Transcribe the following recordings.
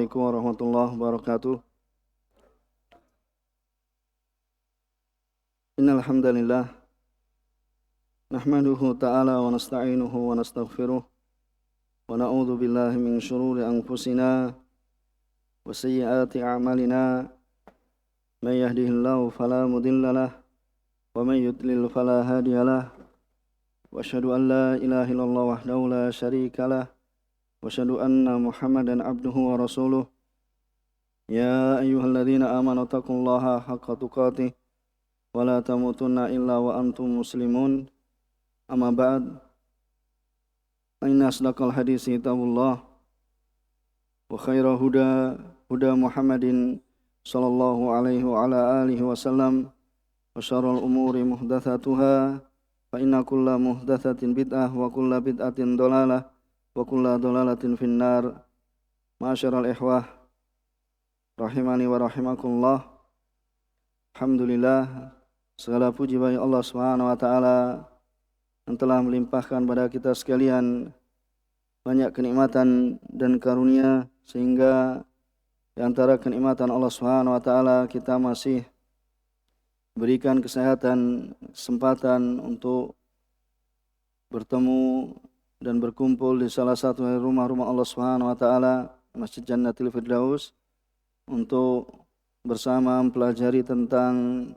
Assalamualaikum warahmatullahi wabarakatuh. Innal hamdalillah nahmaduhu ta'ala wa nasta'inuhu wa nastaghfiruh wa na'udzu billahi min shururi anfusina wa sayyiati a'malina. May yahdihillahu fala mudilla lah wa may yudlil fala hadiyalah. Wa asyhadu an la ilaha illallah wahdahu la syarika lah wa asyhadu anna Muhammadan abduhu wa rasuluh. Ya ayyuhalladzina amanu taqullaha haqqa tuqatih wa la tamutunna illa wa antum muslimun. Amma ba'd. Inna asdaqal hadisi kitabullah wa khaira huda Muhammadin sallallahu alaihi wa ala alihi wasallam wa syarrul umuri muhdatsatuha fa inna kulla muhdatsatin bid'ah wa kulla bid'atin dhalalah wa kulla dhalalatin finnar. Ma'asyiral ikhwah rahimani wa rahimakumullah. Alhamdulillah, segala puji bagi Allah Subhanahu wa taala yang telah melimpahkan pada kita sekalian banyak kenikmatan dan karunia, sehingga di antara kenikmatan Allah Subhanahu wa taala kita masih berikan kesehatan, kesempatan untuk bertemu dan berkumpul di salah satu rumah-rumah Allah Subhanahu wa taala, Masjid Jannatul Firdaus, untuk bersama mempelajari tentang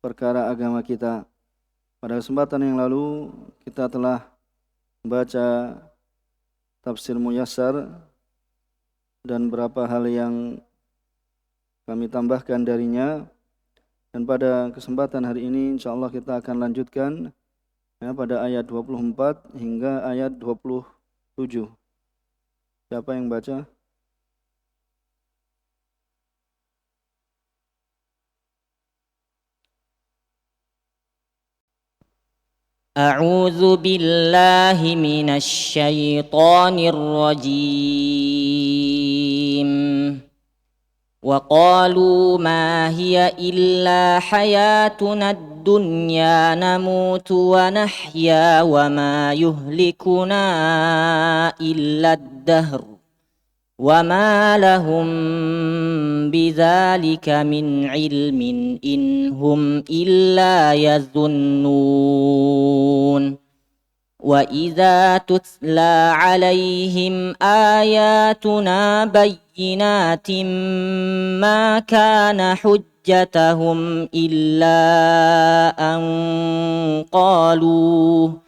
perkara agama kita. Pada kesempatan yang lalu kita telah membaca tafsir Muyassar dan beberapa hal yang kami tambahkan darinya. Dan pada kesempatan hari ini insyaallah kita akan lanjutkan pada ayat 24 hingga ayat 27. Siapa yang baca? أعوذ بالله من الشيطان الرجيم وقالوا ما هي إلا حياتنا الدنيا نموت ونحيا وما يهلكنا إلا الدهر وما لهم بذلك من علم إن هم إلا يظنون وإذا تتلى عليهم آياتنا بينات ما كان حجتهم إلا أن قالوا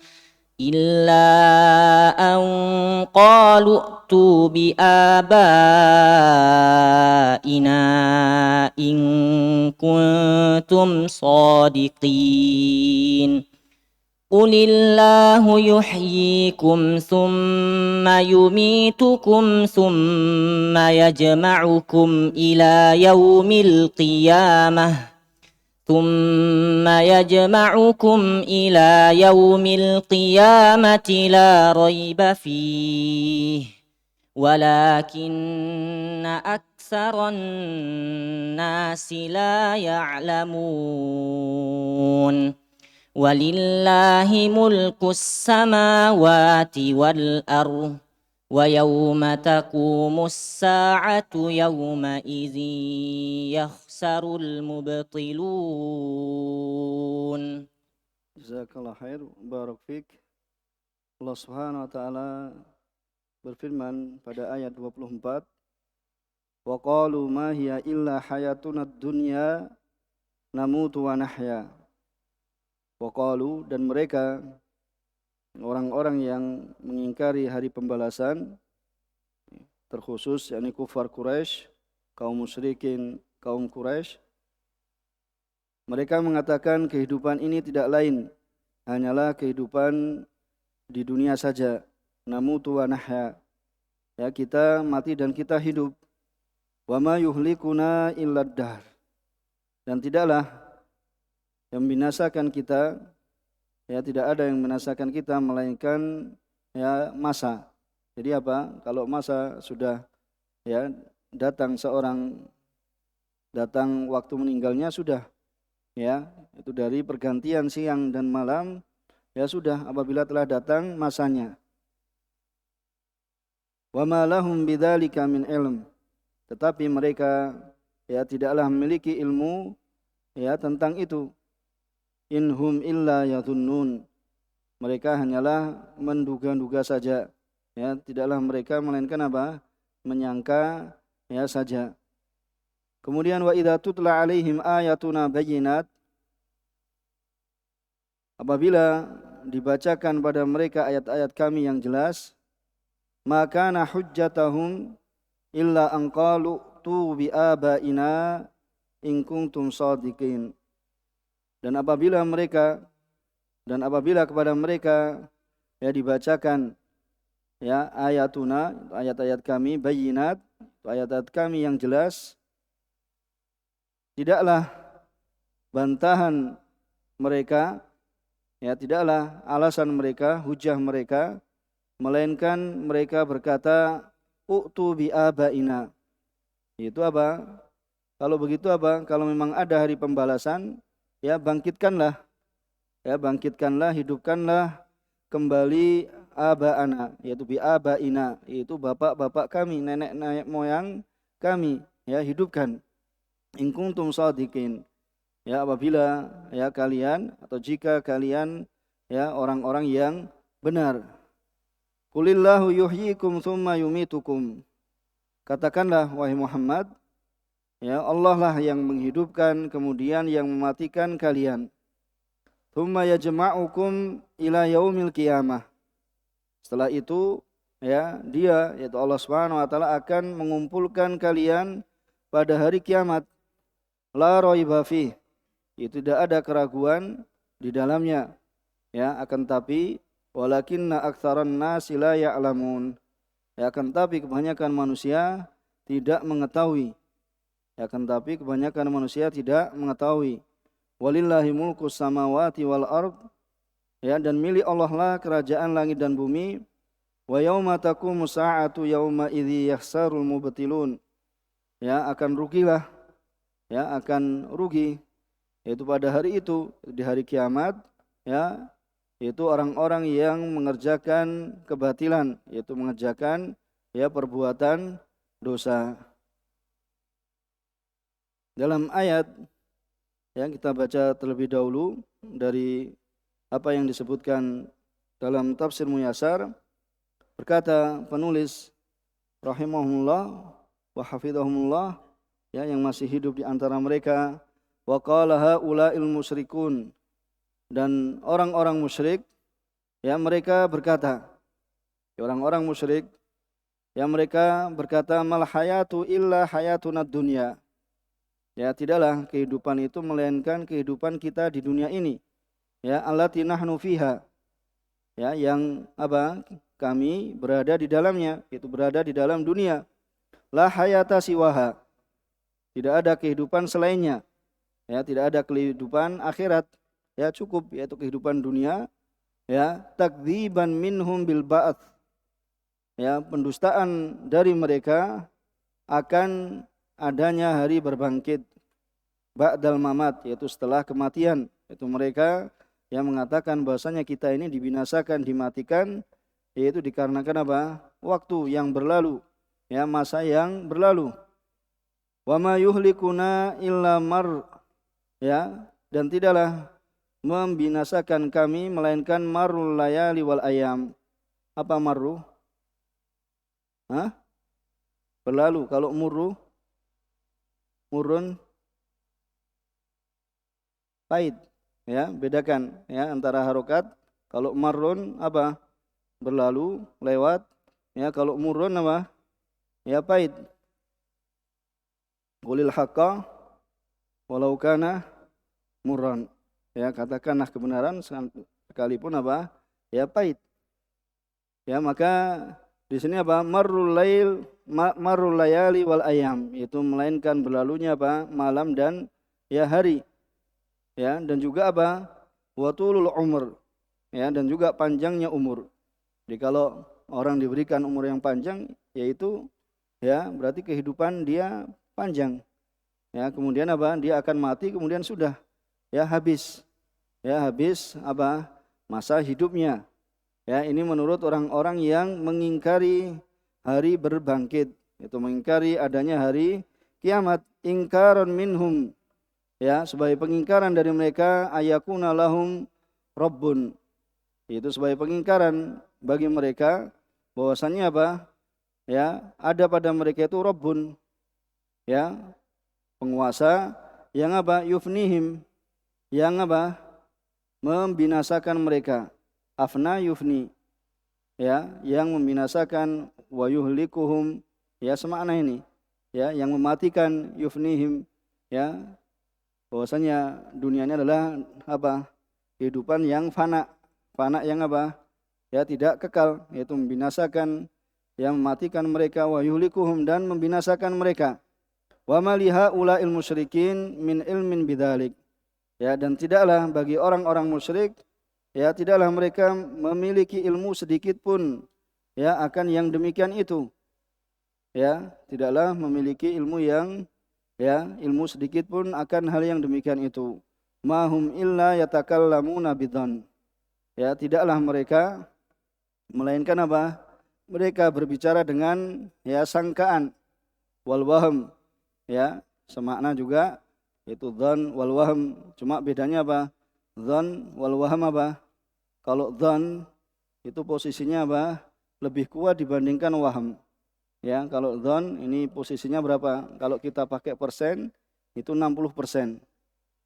ائتوا بآبائنا إن كنتم صادقين قل الله يحييكم ثم يميتكم ثم يجمعكم إلى يوم القيامة لا ريب فيه ولكن أكثر الناس لا يعلمون ولله ملك السماوات والأرض ويوم تقوم الساعة يومئذ يخسر المبطلون. Jazakallah khair, barak fik. Allah Subhanahu wa taala berfirman pada ayat 24, wa qalu ma hiya illa hayatunad dunya namutu wa nahya. Wa qalu, dan mereka orang-orang yang mengingkari hari pembalasan, terkhusus yakni kufar Quraisy, kaum musyrikin, kaum Quraisy, mereka mengatakan kehidupan ini tidak lain hanyalah kehidupan di dunia saja. Namutu wa nahya, ya, kita mati dan kita hidup. Wa ma yuhlikuna illa ad-dahr, dan tidaklah yang membinasakan kita, ya, tidak ada yang membinasakan kita melainkan ya masa. Jadi apa? Kalau masa sudah ya datang waktu meninggalnya sudah, ya, itu dari pergantian siang dan malam, ya sudah, apabila telah datang masanya. Wa ma lahum bidzalika min ilm, tetapi mereka ya tidaklah memiliki ilmu ya tentang itu. In hum illa yadhunnun, mereka hanyalah menduga-duga saja, ya tidaklah mereka melainkan apa, menyangka ya saja. Kemudian wa idza tutla alaihim ayatuna bayyinat, apabila dibacakan pada mereka ayat-ayat kami yang jelas, maka na hujjatahum illa an qalu tu bi abaina in kuntum shadiqin. Dan apabila kepada mereka ya dibacakan ya ayatuna, ayat-ayat kami bayyinat, ayat-ayat kami yang jelas, tidaklah bantahan mereka, ya tidaklah alasan mereka, hujah mereka, melainkan mereka berkata u'tu bi abaina. Itu apa? Kalau begitu apa? Kalau memang ada hari pembalasan, ya bangkitkanlah, hidupkanlah kembali abaana, yaitu bi abaina, yaitu bapak-bapak kami, nenek-nenek moyang kami, ya hidupkan. In kuntum shadiqin, ya apabila ya kalian atau jika kalian ya orang-orang yang benar. Qulillahu yuhyikum tsumma yumitukum. Katakanlah wahai Muhammad, ya Allah lah yang menghidupkan kemudian yang mematikan kalian. Tsumma yajma'ukum ila yaumil qiyamah. Setelah itu ya dia yaitu Allah Subhanahu wa taala akan mengumpulkan kalian pada hari kiamat. La raiba fi, itu tidak ada keraguan di dalamnya, ya akan tapi walakinna aktsaran nasi la ya'lamun, ya akan tapi kebanyakan manusia tidak mengetahui, walillahi mulkus samawati wal ard, ya dan milik Allah lah kerajaan langit dan bumi. Wa yauma taqumu sa'atu yauma idzi yakhsarul mubtilun, ya akan rugi yaitu pada hari itu, di hari kiamat, ya yaitu orang-orang yang mengerjakan kebatilan, yaitu mengerjakan ya perbuatan dosa. Dalam ayat yang kita baca terlebih dahulu dari apa yang disebutkan dalam tafsir Muyassar, berkata penulis rahimahumullah wa hafizahumullah, ya yang masih hidup di antara mereka, wa qala haula'il musyrikun, dan orang-orang musyrik ya mereka berkata, orang-orang musyrik ya mereka berkata, mal hayatu illa hayatuna dunya, ya tidaklah kehidupan itu melainkan kehidupan kita di dunia ini, ya allati nahnu fiha, ya yang apa kami berada di dalamnya, itu berada di dalam dunia. La hayata siwaha, tidak ada kehidupan selainnya, ya tidak ada kehidupan akhirat, ya cukup yaitu kehidupan dunia, ya takdziban minhum bil ba'ats, ya pendustaan dari mereka akan adanya hari berbangkit, ba'dal mamat, yaitu setelah kematian, yaitu mereka yang mengatakan bahwasanya kita ini dibinasakan, dimatikan, yaitu dikarenakan apa? Waktu yang berlalu, ya masa yang berlalu. Wa ma yuhlikuna illa mar, ya dan tidaklah membinasakan kami melainkan marul layali wal ayam. Apa marru? Berlalu. Kalau murun pahit, ya bedakan ya antara harokat. Kalau marrun apa? Berlalu, lewat, ya kalau murun apa? Ya pahit. Qulil haqqa walau kana murran, ya katakanlah kebenaran sekalipun apa? Ya pahit. Ya maka di sini apa? Marrul layali wal ayam, itu melainkan berlalunya apa? Malam dan ya hari. Ya dan juga apa? Watulul umur, ya dan juga panjangnya umur. Jadi kalau orang diberikan umur yang panjang, yaitu ya berarti kehidupan dia panjang. Ya, kemudian apa? Dia akan mati, kemudian sudah ya habis. Ya, habis apa? Masa hidupnya. Ya, ini menurut orang-orang yang mengingkari hari berbangkit. itu mengingkari adanya hari kiamat. Ingkaron minhum, ya, sebagai pengingkaran dari mereka, ayakuna lahum rabbun, itu sebagai pengingkaran bagi mereka bahwasannya apa, ya, ada pada mereka itu rabbun, ya, penguasa yang apa, yufnihim, yang apa, membinasakan mereka. Afna yufni, ya, yang membinasakan, wa yuhlikuhum, ya, semakna ini, ya, yang mematikan, yufnihim, ya, bahwasanya dunia ini adalah apa, kehidupan yang fana, fana yang apa, ya, tidak kekal, yaitu membinasakan, yang mematikan mereka, wa yuhlikuhum, dan membinasakan mereka. Wa ma liha ula'il musyrikin min ilmin bidzalik, ya, dan tidaklah bagi orang-orang musyrik, ya, tidaklah mereka memiliki ilmu sedikit pun, ya, akan yang demikian itu, ya, tidaklah memiliki ilmu yang, ya, ilmu sedikit pun akan hal yang demikian itu. Mahum illa yatakallamuna bidzan, ya, tidaklah mereka melainkan apa, mereka berbicara dengan, ya, sangkaan, wal wahm, ya, semakna juga, itu dzan wal wahm, cuma bedanya apa, dzan wal wahm apa, kalau dzan itu posisinya apa, lebih kuat dibandingkan wahm, ya, kalau dzan ini posisinya berapa, kalau kita pakai persen itu 60%,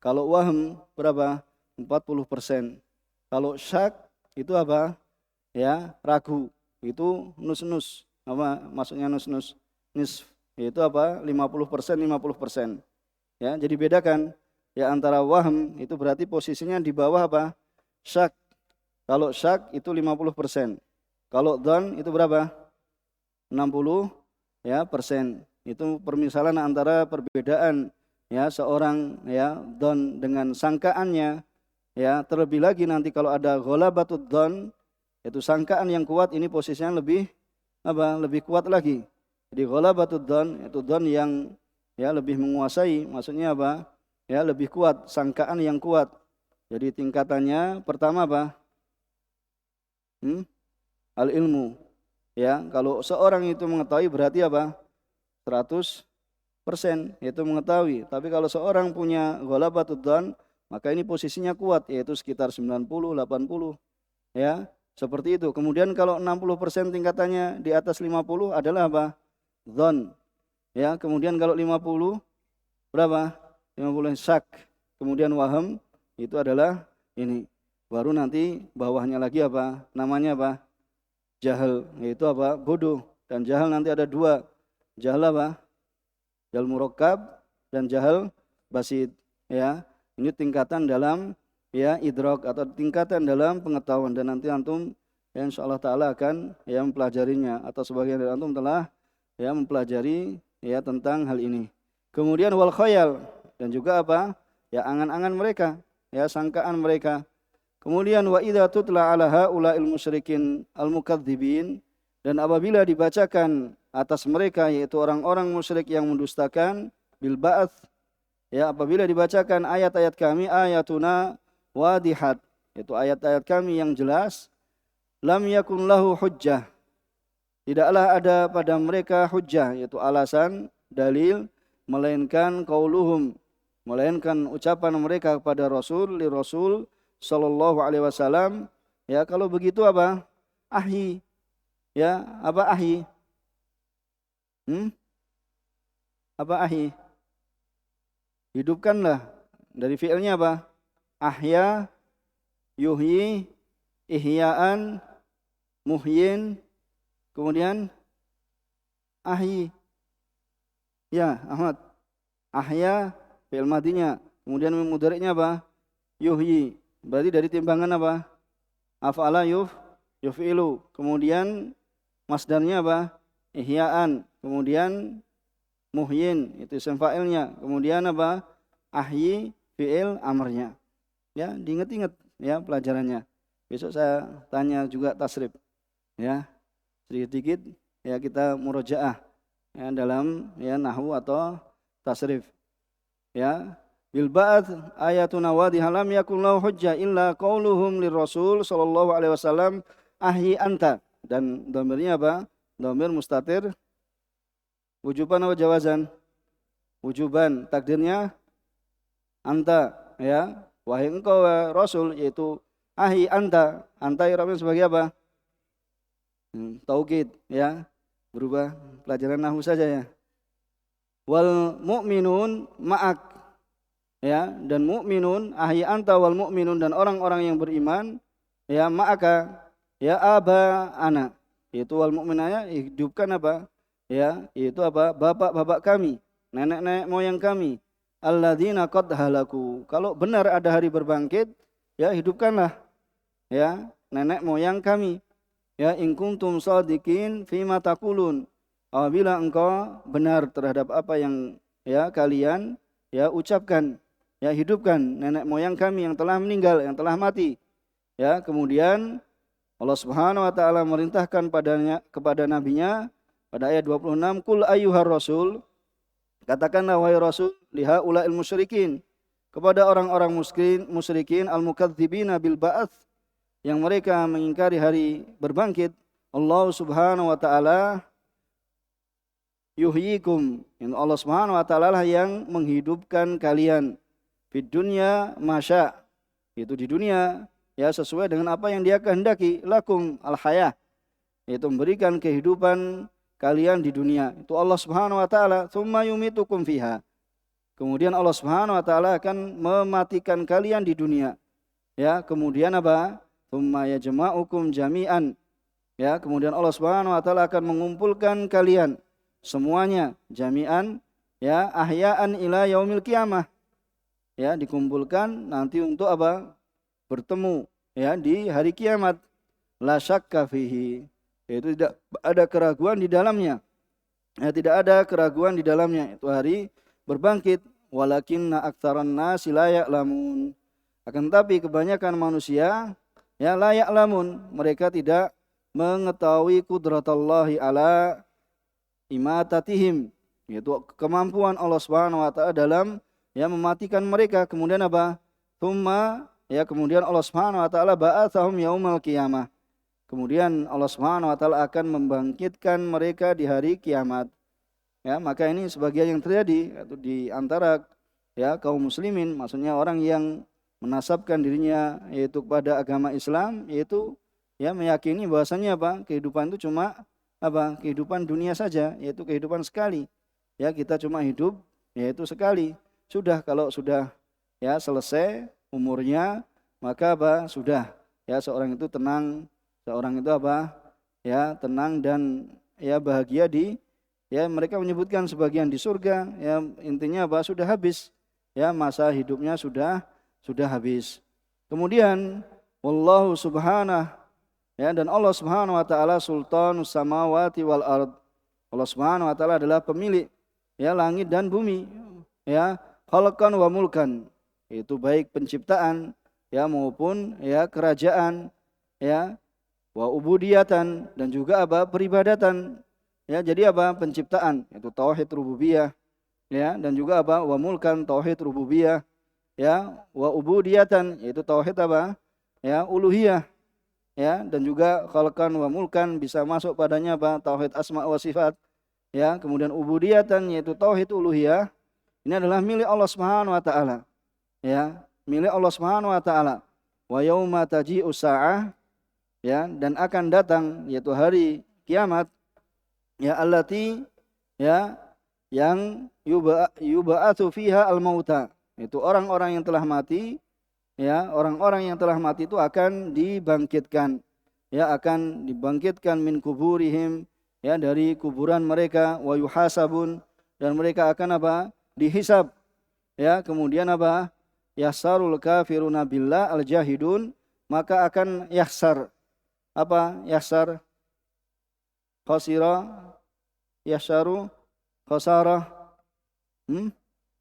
kalau wahm berapa, 40%, kalau syak itu apa, ya, ragu, itu nus-nus, apa maksudnya nus-nus, nisf, itu apa, 50%, 50%, ya, jadi bedakan, ya, antara wahm itu berarti posisinya di bawah apa, syak. Kalau syak itu 50%, kalau dzan itu berapa, 60, ya, persen. Itu permisalan antara perbedaan, ya, seorang, ya, dzan dengan sangkaannya, ya, terlebih lagi nanti kalau ada ghalabatud dzan, itu sangkaan yang kuat, ini posisinya lebih apa, lebih kuat lagi. Jadi ghalabatud dzan itu dzan yang, ya, lebih menguasai, maksudnya apa, ya, lebih kuat, sangkaan yang kuat. Jadi tingkatannya pertama apa, al ilmu, ya, kalau seorang itu mengetahui berarti apa, 100% itu mengetahui. Tapi kalau seorang punya ghalabatud dzan, maka ini posisinya kuat, yaitu sekitar 90, 80, ya, seperti itu. Kemudian kalau 60% tingkatannya di atas 50 adalah apa, dzan, ya. Kemudian kalau 50 berapa, 50 syak, kemudian wahm, itu adalah ini, baru nanti bawahnya lagi apa, namanya apa, jahal, yaitu apa, bodoh. Dan jahal nanti ada dua, jahal apa, jahal murakkab dan jahal basit, ya. Ini tingkatan dalam, ya, idrak atau tingkatan dalam pengetahuan, dan nanti antum, ya, insyaallah taala akan, ya, mempelajarinya, atau sebagian dari antum telah, ya, mempelajari, ya, tentang hal ini. Kemudian wal khayal, dan juga apa, ya, angan-angan mereka, ya, sangkaan mereka. Kemudian wa idza tutla ala haula'il musyrikin al-mukadzibin, dan apabila dibacakan atas mereka, yaitu orang-orang musyrik yang mendustakan, bil ba'ats, ya, apabila dibacakan ayat-ayat kami, ayatuna wadihat, yaitu ayat-ayat kami yang jelas, lam yakun lahu hujjah, tidaklah ada pada mereka hujjah, yaitu alasan, dalil, melainkan qauluhum, melainkan ucapan mereka kepada Rasul, li Rasul sallallahu alaihi wasallam, ya, kalau begitu apa, ahyi, ya, apa ahyi, apa ahyi, hidupkanlah, dari fi'ilnya apa, ahya, yuhyi, ihya'an, muhyin, kemudian ahyi, ya Ahmad, ahya fi'il madinya, kemudian mudhari'nya apa, yuhyi, berarti dari timbangan apa, af'ala yuf'ilu, kemudian masdarnya apa, ihya'an, kemudian muhyin, itu isim fa'ilnya, kemudian apa, ahyi fi'il amrnya, ya, diingat-ingat, ya, pelajarannya. Besok saya tanya juga tasrif, ya, sedikit-sedikit, ya, kita murojaah, ya, dalam, ya, nahwu atau tasrif, ya. Bil ba'ats ayatuna wadiha lam yakun lahu hujjah illa qauluhum lirrasul sallallahu alaihi wasallam ahyi anta, dan dhamirnya apa, dhamir mustatir, Wujuban atau jawazan? Wujuban. Takdirnya anta, ya. Wahai engkau Rasul, yaitu ahi anta. Anta i'rabnya sebagai apa? Taukid, ya. Berubah pelajaran nahwu saja ya. Wal mu'minun ma'ak, ya, dan mukminun ahi anta wal mukminun, dan orang-orang yang beriman ya ma'aka ya aba ana, itu wal mukminanya hidupkan apa ya, itu apa, bapak-bapak kami, nenek-nenek moyang kami, alladzina qad halaku, kalau benar ada hari berbangkit ya hidupkanlah ya nenek moyang kami, ya in kuntum shadiqin fima taqulun, apabila engkau benar terhadap apa yang ya kalian ya ucapkan, ya hidupkan nenek moyang kami yang telah meninggal, yang telah mati. Ya, kemudian Allah Subhanahu wa taala merintahkan kepada nabinya pada ayat 26, "Qul ayyuhar rasul", katakanlah wahai rasul, liha ulail musyrikin, kepada orang-orang musyrikin al-mukadzibina bil ba'ats, yang mereka mengingkari hari berbangkit, Allah Subhanahu wa taala yuhyikum, Allah Subhanahu wa taala lah yang menghidupkan kalian. Di dunia masya, itu di dunia ya sesuai dengan apa yang dia kehendaki, lakum al-hayah, yaitu memberikan kehidupan kalian di dunia, itu Allah Subhanahu wa taala, tsumma yumitukum fiha, kemudian Allah Subhanahu wa taala akan mematikan kalian di dunia, ya, kemudian apa, tsumma yajma'ukum jami'an, ya, kemudian Allah Subhanahu wa taala akan mengumpulkan kalian semuanya jami'an, ya, ahya'an ila yaumil qiyamah, ya, dikumpulkan nanti untuk apa? Bertemu ya di hari kiamat. La syakka fihi, yaitu tidak ada keraguan di dalamnya. Ya, tidak ada keraguan di dalamnya, itu hari berbangkit. Walakinna aktsaran nasi la ya'lamun. Akan tapi kebanyakan manusia ya la ya'lamun, mereka tidak mengetahui qudratallahi ala imatatihim, yaitu kemampuan Allah Subhanahu wa taala dalam ya mematikan mereka. Kemudian apa? Tsumma, ya, kemudian Allah Subhanahu wa taala ba'atsahum yaumal qiyamah. Kemudian Allah Subhanahu wa taala akan membangkitkan mereka di hari kiamat. Ya, maka ini sebagian yang terjadi yaitu di antara ya kaum muslimin, maksudnya orang yang menasabkan dirinya yaitu kepada agama Islam, yaitu ya meyakini bahwasanya apa? Kehidupan itu cuma apa? Kehidupan dunia saja, yaitu kehidupan sekali. Ya, kita cuma hidup yaitu sekali. Sudah, kalau sudah ya selesai umurnya, maka apa? Sudah, ya, seorang itu tenang, seorang itu apa? Ya, tenang dan ya bahagia di, ya, mereka menyebutkan sebagian di surga, ya, intinya apa? Sudah habis. Ya, masa hidupnya sudah habis. Kemudian wallahu subhanahu, ya, dan Allah Subhanahu wa taala sultanus samawati wal ard. Allah Subhanahu wa taala adalah pemilik ya langit dan bumi, ya, khalqan wa mulkan, itu baik penciptaan ya maupun ya kerajaan, ya, wa ubudiyatan, dan juga apa? Peribadatan. Ya, jadi apa? Penciptaan itu tauhid rububiyah, ya, dan juga apa? Wa mulkan, tauhid rububiyah, ya, wa ubudiyatan, yaitu tauhid apa? Ya, uluhiyah, ya, dan juga khalqan wa mulkan bisa masuk padanya apa? Tauhid asma wa sifat, ya, kemudian ubudiyatan yaitu tauhid uluhiyah. Ini adalah milik Allah Subhanahu wa taala. Ya, milik Allah Subhanahu wa taala. Wa yauma taji'us sa'ah, ya, dan akan datang yaitu hari kiamat, ya, allati, ya, yang yuba'atsu fiha al-mauta, itu orang-orang yang telah mati, ya, orang-orang yang telah mati itu akan dibangkitkan, ya, akan dibangkitkan min kuburihim, ya, dari kuburan mereka, wa yuhasabun, dan mereka akan apa? Dihisab, ya, kemudian apa? Yahsarul kafiruna billah al-jahidun, maka akan yahsar, apa? Yahsar khasira, yahsaru khasarah,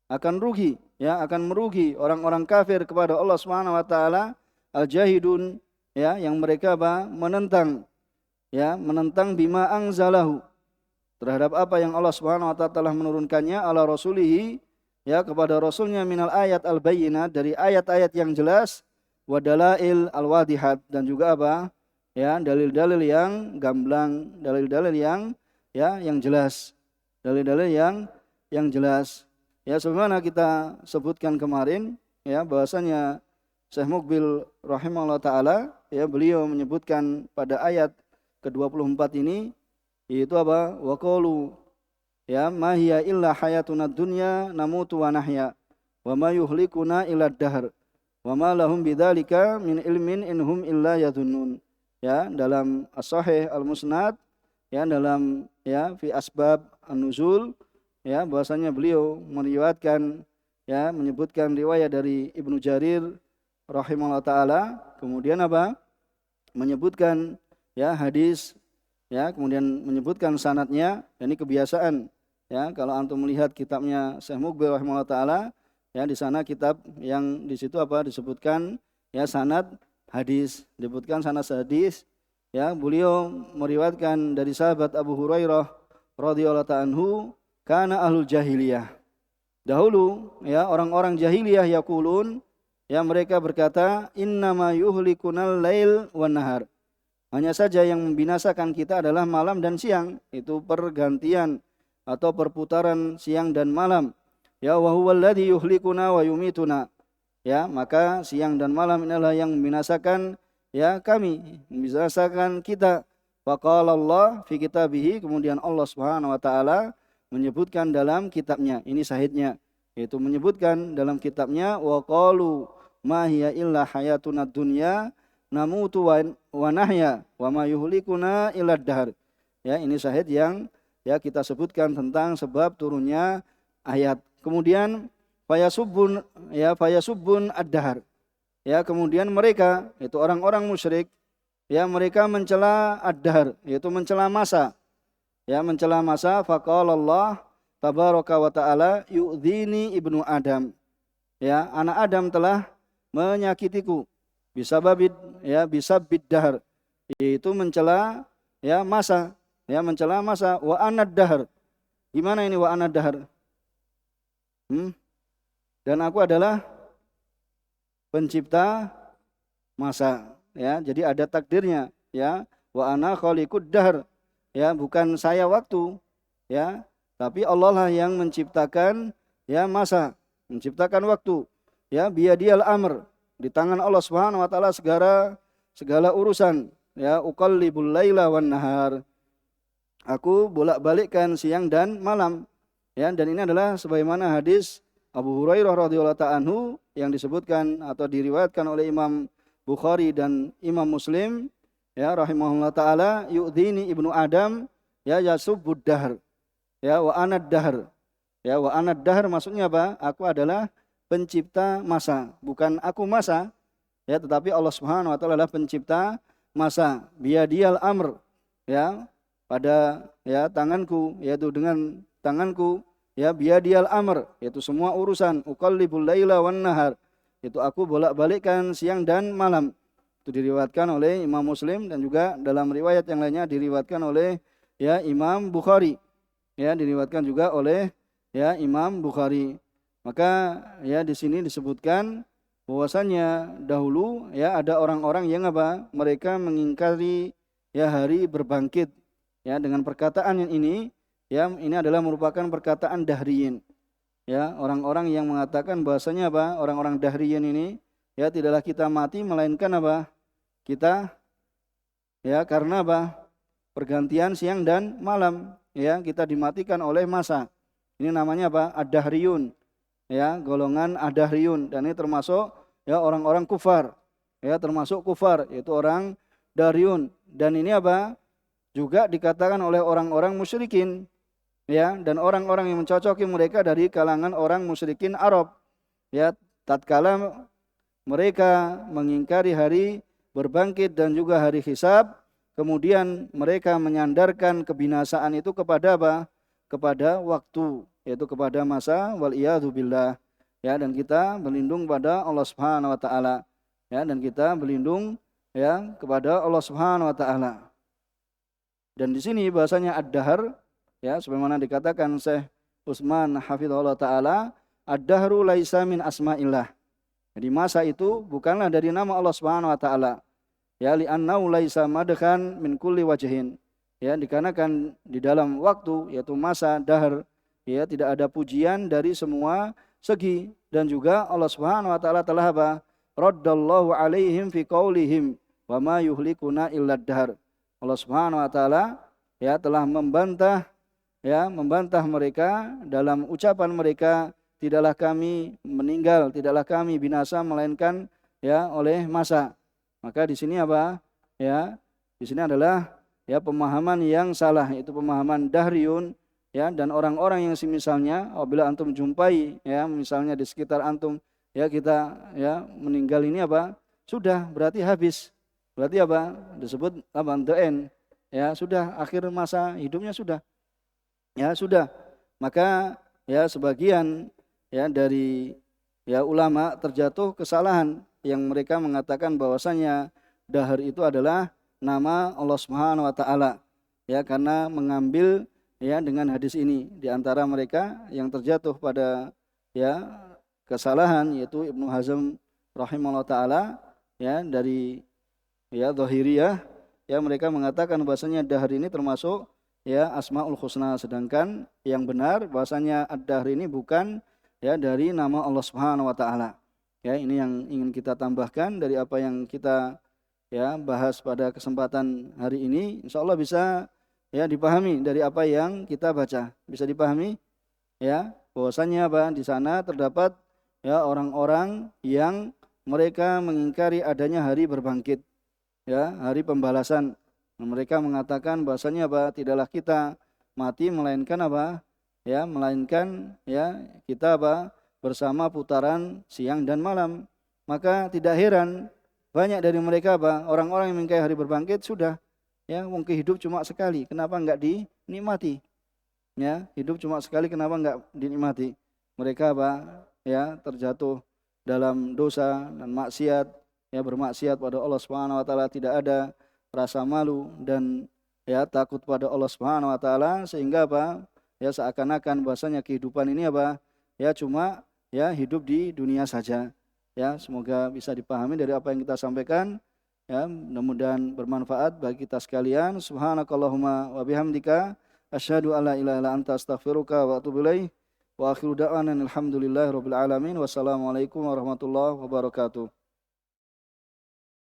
akan rugi, ya, akan merugi orang-orang kafir kepada Allah Subhanahu wa taala, al-jahidun, ya, yang mereka apa? Menentang, ya, menentang bima anzalahu, terhadap apa yang Allah Subhanahu wa taala telah menurunkannya ala rasulihi, ya, kepada rasulnya, minal ayat al-bayyinat, dari ayat-ayat yang jelas, wa dalail al-wadihat, dan juga apa? Ya, dalil-dalil yang gamblang, dalil-dalil yang ya yang jelas. dalil-dalil yang jelas. Ya, sebagaimana kita sebutkan kemarin, ya, bahwasanya Syekh Muqbil rahimahullah taala, ya, beliau menyebutkan pada ayat ke-24 ini, yaitu apa? Wa qalu, ya, ma hiya illa hayatuna dunya namutu wa nahya wa ma yuhlikuna illa dahr wa ma lahum bidzalika min ilmin inhum illa yadhunnun. Ya, dalam As-Sahih Al-Musnad, ya, dalam, ya, fi asbab an-nuzul, ya, bahwasanya beliau meriwayatkan, ya, menyebutkan riwayat dari Ibnu Jarir rahimahullah taala, kemudian apa? Menyebutkan, ya, hadis, ya, kemudian menyebutkan sanadnya. Ini kebiasaan, ya, kalau antum melihat kitabnya Syekh Muqbil rahimahullah taala, ya, di sana kitab yang di situ apa disebutkan, ya, sanad hadis, disebutkan sanad hadis, ya, beliau meriwayatkan dari sahabat Abu Hurairah radhiyallahu ta'ala anhu, kana ahlul jahiliyah. Dahulu, ya, orang-orang jahiliyah yaqulun, ya, mereka berkata, innama yuhlikunal lail wan nahar. Hanya saja yang membinasakan kita adalah malam dan siang, itu pergantian atau perputaran siang dan malam. Ya, wa huwal ladzi yuhlikuna wa yumituna. Ya, maka siang dan malam inilah yang membinasakan, ya, kami, membinasakan kita. Faqala Allah fi kitabihi, kemudian Allah Subhanahu wa taala menyebutkan dalam kitabnya, ini syahidnya, yaitu menyebutkan dalam kitabnya, wa qalu ma hiya illa hayatuna dunya namutu wa nahya wa ma yuhlikuna illa dahr. Ya, ini syahid yang, ya, kita sebutkan tentang sebab turunnya ayat. Kemudian fayasubbun, ya, fayasubbun ad-dahr. Ya, kemudian mereka, itu orang-orang musyrik, ya, mereka mencela ad-dahr, yaitu mencela masa. Ya, mencela masa. Faqala Allah tabaraka wa taala yu'dhini ibnu Adam. Ya, anak Adam telah menyakitiku, bisababid, ya, bisabid dahr, yaitu mencela, ya, masa, ya, mencela masa. Wa anad dahr, gimana ini wa anad dahr? Dan aku adalah pencipta masa, ya, jadi ada takdirnya, ya, wa ana khaliqud dahr, ya, bukan saya waktu, ya, tapi Allah lah yang menciptakan, ya, masa, menciptakan waktu. Ya, biyadiyal amr, di tangan Allah Subhanahu wa taala segala urusan. Ya, uqallibul laila wan nahar. Aku bolak-balikkan siang dan malam. Ya, dan ini adalah sebagaimana hadis Abu Hurairah radhiyallahu ta'ala anhu yang disebutkan atau diriwayatkan oleh Imam Bukhari dan Imam Muslim, ya, rahimahullah taala, yu'dhini ibnu Adam, ya, yasubbud dahr. Ya, wa anad dahr. Ya, wa anad dahr maksudnya apa? Aku adalah pencipta masa, bukan aku masa, ya, tetapi Allah Subhanahu wa taala adalah pencipta masa. Biyadiyal amr, ya, pada, ya, tanganku, yaitu dengan tanganku, ya, biyadiyal amr, yaitu semua urusan. Uqallibul laila wan nahar, itu aku bolak-balikkan siang dan malam. Itu diriwayatkan oleh Imam Muslim, dan juga dalam riwayat yang lainnya diriwayatkan oleh, ya, Imam Bukhari. Ya, diriwayatkan juga oleh, ya, Imam Bukhari. Maka, ya, di sini disebutkan bahwasanya dahulu, ya, ada orang-orang yang apa? Mereka mengingkari, ya, hari berbangkit. Ya, dengan perkataan yang ini, ya, ini adalah merupakan perkataan dahriyin. Ya, orang-orang yang mengatakan bahwasanya apa? Orang-orang dahriyin ini, ya, tidaklah kita mati melainkan apa? Kita, ya, karena apa? Pergantian siang dan malam, ya, kita dimatikan oleh masa. Ini namanya apa? Ad-dahriyun. Ya, golongan ad-dahriyun, dan ini termasuk, ya, orang-orang kufar. Ya, termasuk kufar, yaitu orang dahriyun. Dan ini apa? Juga dikatakan oleh orang-orang musyrikin, ya, dan orang-orang yang mencocoki mereka dari kalangan orang musyrikin Arab. Ya, tatkala mereka mengingkari hari berbangkit dan juga hari hisab, kemudian mereka menyandarkan kebinasaan itu kepada apa? Kepada waktu, yaitu kepada masa, wal iyadzu billah. Ya, dan kita berlindung pada Allah Subhanahu wa taala. Ya, dan kita berlindung, ya, kepada Allah Subhanahu wa taala. Dan di sini bahasanya ad-dahr, ya, sebagaimana dikatakan Syekh Utsman hafizahullah taala, ad-dahru laisa min asma'illah. Jadi masa itu bukanlah dari nama Allah Subhanahu wa taala. Ya, li'annahu laisa madkhan min kulli wajhin. ya dikarenakan di dalam waktu yaitu masa dahar ya tidak ada pujian dari semua segi, dan juga Allah Subhanahu wa taala telah apa? Raddallahu alaihim fi qaulihim wa ma yuhlikuna illa dahar. Allah Subhanahu wa taala ya telah membantah mereka dalam ucapan mereka, tidaklah kami meninggal, tidaklah kami binasa melainkan ya oleh masa. Maka di sini apa? Ya, di sini adalah ya pemahaman yang salah, yaitu pemahaman dahriyun ya, dan orang-orang yang semisalnya apabila antum jumpai ya misalnya di sekitar antum ya kita ya meninggal ini apa? Sudah berarti habis. Berarti apa? Disebut apa? The end. Ya, sudah akhir masa hidupnya sudah. Ya, sudah. Maka ya sebagian ya dari ya ulama terjatuh kesalahan yang mereka mengatakan bahwasanya dahar itu adalah nama Allah Subhanahu wa taala. Ya, karena mengambil ya dengan hadis ini, di antara mereka yang terjatuh pada ya kesalahan yaitu Ibnu Hazm rahimahullah taala ya dari ya Zahiriyah, ya mereka mengatakan bahwasanya dahar ini termasuk ya Asmaul Husna, sedangkan yang benar bahwasanya ad-dahr ini bukan ya dari nama Allah Subhanahu wa taala. Ya, ini yang ingin kita tambahkan dari apa yang kita ya bahas pada kesempatan hari ini. Insyaallah bisa ya dipahami dari apa yang kita baca. Bisa dipahami ya bahwasanya apa? Di sana terdapat ya orang-orang yang mereka mengingkari adanya hari berbangkit. Ya, hari pembalasan. Mereka mengatakan bahwasanya apa? Tidaklah kita mati melainkan apa? Ya, melainkan ya kita apa? Bersama putaran siang dan malam. Maka tidak heran banyak dari mereka apa? Orang-orang yang mengingkari hari berbangkit sudah ya mungkin hidup cuma sekali, kenapa enggak dinikmati? Ya, hidup cuma sekali, kenapa enggak dinikmati? Mereka apa? Ya, terjatuh dalam dosa dan maksiat, ya bermaksiat pada Allah Subhanahu wa taala, tidak ada rasa malu dan ya takut pada Allah Subhanahu wa taala, sehingga apa? Ya seakan-akan bahasanya kehidupan ini apa? Ya cuma ya hidup di dunia saja. Ya, semoga bisa dipahami dari apa yang kita sampaikan. Ya, mudah-mudahan bermanfaat bagi kita sekalian. Subhanakallahumma wa bihamdika asyhadu alla ilaha illa anta astaghfiruka wa atubu ilaik. Wa akhiru da'wana alhamdulillahirabbil alamin. Wassalamualaikum warahmatullahi wabarakatuh.